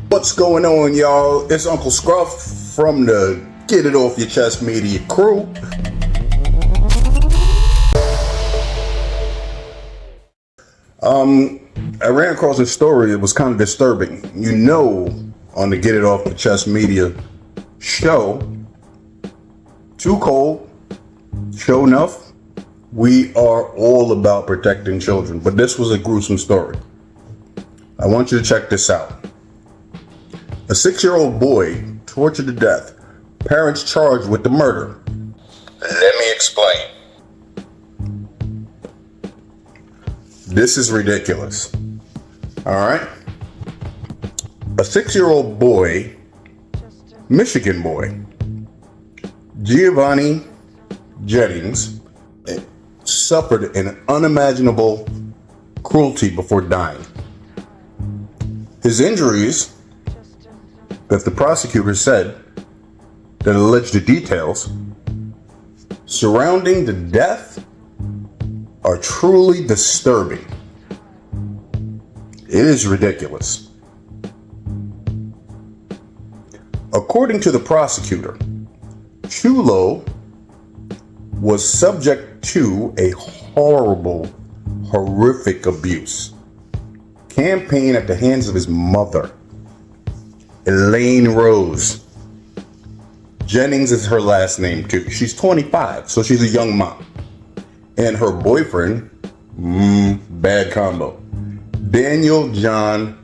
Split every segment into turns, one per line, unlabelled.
What's going on, y'all? It's Uncle Scruff from the Get It Off Your Chest Media crew. I ran across a story. It was kind of disturbing. You know, on the Get It Off the Chest Media show, Too Cold, show enough, we are all about protecting children. But this was a gruesome story. I want you to check this out. A 6-year-old boy tortured to death. Parents charged with the murder. Let me explain. This is ridiculous. All right. A 6-year-old boy, Michigan boy, Giovanny Jennings, suffered an unimaginable cruelty before dying. His injuries, that the prosecutors said, that alleged the details surrounding the death are truly disturbing. It is ridiculous. According to the prosecutor, Chulo was subject to a horrible, horrific abuse campaign at the hands of his mother, Elaina Rose Jennings is her last name too. She's 25, so she's a young mom. And her boyfriend, bad combo, Daniel John,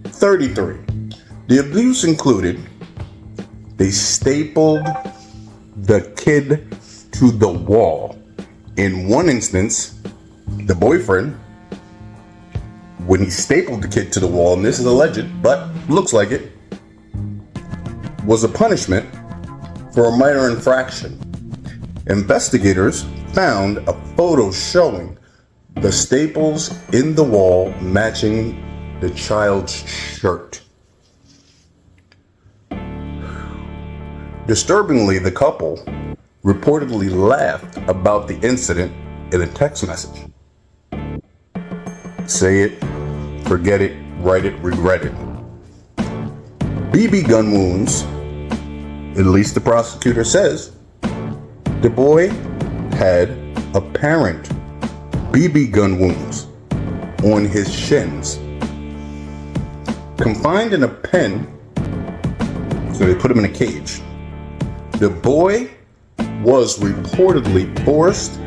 33. The abuse included, they stapled the kid to the wall. In one instance, the boyfriend, when he stapled the kid to the wall, and this is alleged, but looks like it, was a punishment for a minor infraction. Investigators found a photo showing the staples in the wall matching the child's shirt. Disturbingly, the couple reportedly laughed about the incident in a text message. Say it, forget it, write it, regret it. BB gun wounds, at least the prosecutor says, the boy had apparent BB gun wounds on his shins. Confined in a pen, so they put him in a cage. The boy was reportedly forced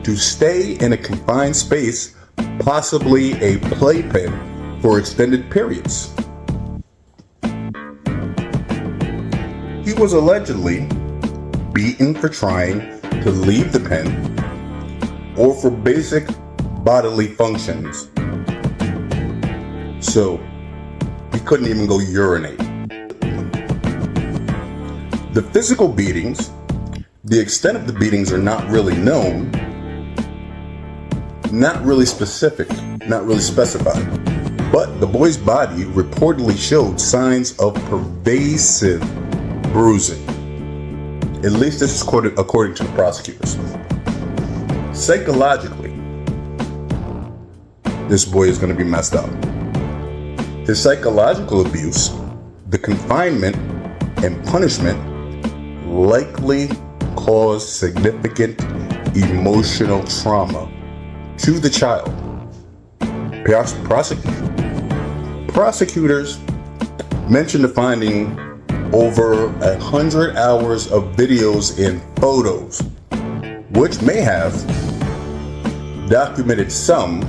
to stay in a confined space, possibly a playpen, for extended periods. He was allegedly beaten for trying to leave the pen or for basic bodily functions. So he couldn't even go urinate. The physical beatings, the extent of the beatings are not really known, not really specific, not really specified. But the boy's body reportedly showed signs of pervasive bruising. At least this is according to the prosecutors. Psychologically, this boy is going to be messed up. His psychological abuse, the confinement and punishment likely caused significant emotional trauma to the child. Prosecutors mentioned the finding over 100 hours of videos and photos, which may have documented some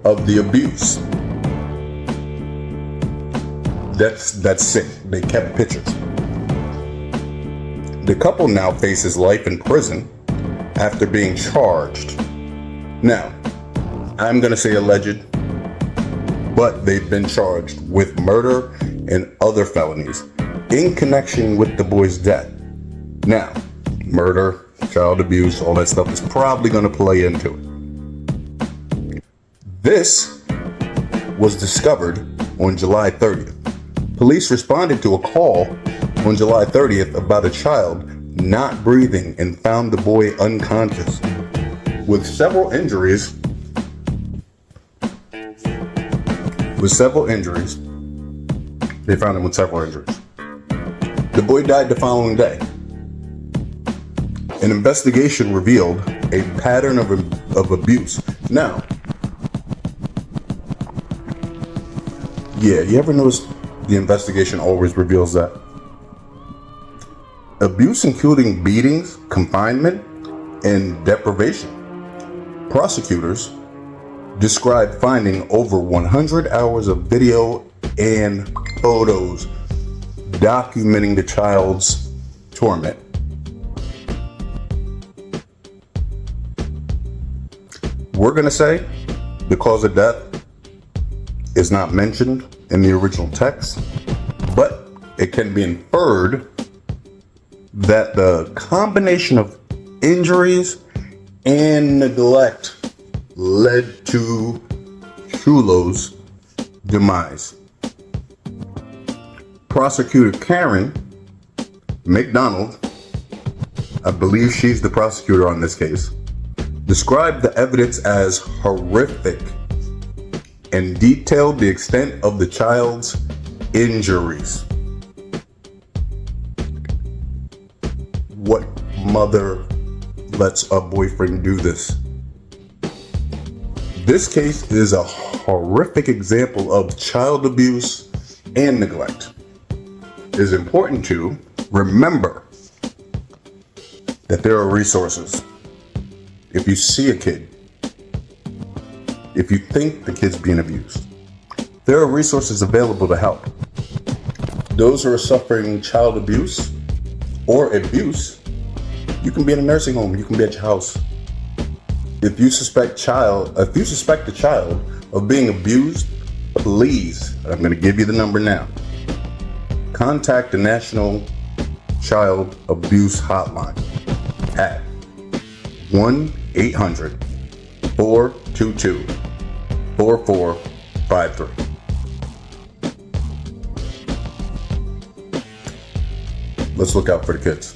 of the abuse. That's it. They kept pictures. The couple now faces life in prison after being charged. Now, I'm going to say alleged, but they've been charged with murder and other felonies in connection with the boy's death. Now, murder, child abuse, all that stuff is probably going to play into it. This was discovered on July 30th. Police responded to a call on July 30th about a child not breathing and found the boy unconscious with several injuries with several injuries. They found him with several injuries. The boy died the following day. An investigation revealed a pattern of abuse. Now, yeah, you ever notice the investigation always reveals that? Abuse including beatings, confinement, and deprivation. Prosecutors described finding over 100 hours of video and photos documenting the child's torment. We're going to say the cause of death is not mentioned in the original text, but it can be inferred that the combination of injuries and neglect led to Chulo's demise. Prosecutor Karen McDonald, I believe she's the prosecutor on this case, described the evidence as horrific and detailed the extent of the child's injuries. What mother lets a boyfriend do this? This case is a horrific example of child abuse and neglect. It is important to remember that there are resources. If you see a kid, if you think the kid's being abused, there are resources available to help. Those who are suffering child abuse or abuse, you can be in a nursing home, you can be at your house. If you suspect a child of being abused, please, I'm going to give you the number now. Contact the National Child Abuse Hotline at 1-800-422-4453. Let's look out for the kids.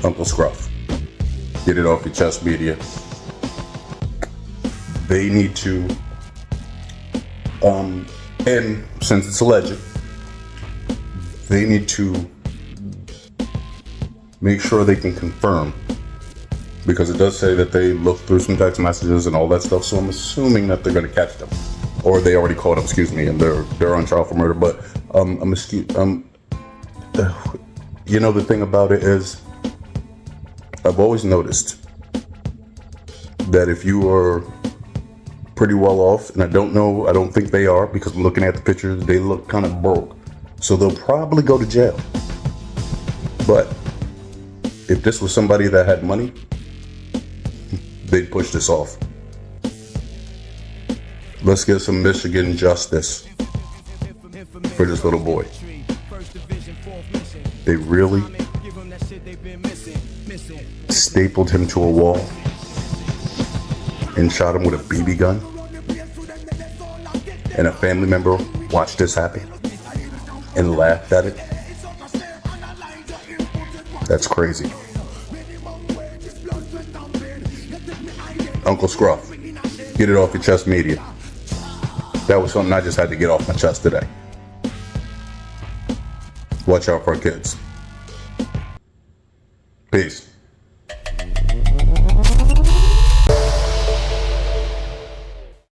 Uncle Scruff, get it off your chest, media. They need to, and since it's alleged, they need to make sure they can confirm, because it does say that they looked through some text messages and all that stuff. So I'm assuming that they're going to catch them, or they already caught them. Excuse me, and they're on trial for murder. But you know, the thing about it is, I've always noticed that if you are pretty well off, and I don't think they are, because I'm looking at the pictures, they look kind of broke. So they'll probably go to jail. But if this was somebody that had money, they'd push this off. Let's get some Michigan justice for this little boy. They really stapled him to a wall and shot him with a BB gun, and a family member watched this happen and laughed at it. That's crazy. Uncle Scruff, get it off your chest, media. That was something I just had to get off my chest today. Watch out for our kids. Peace.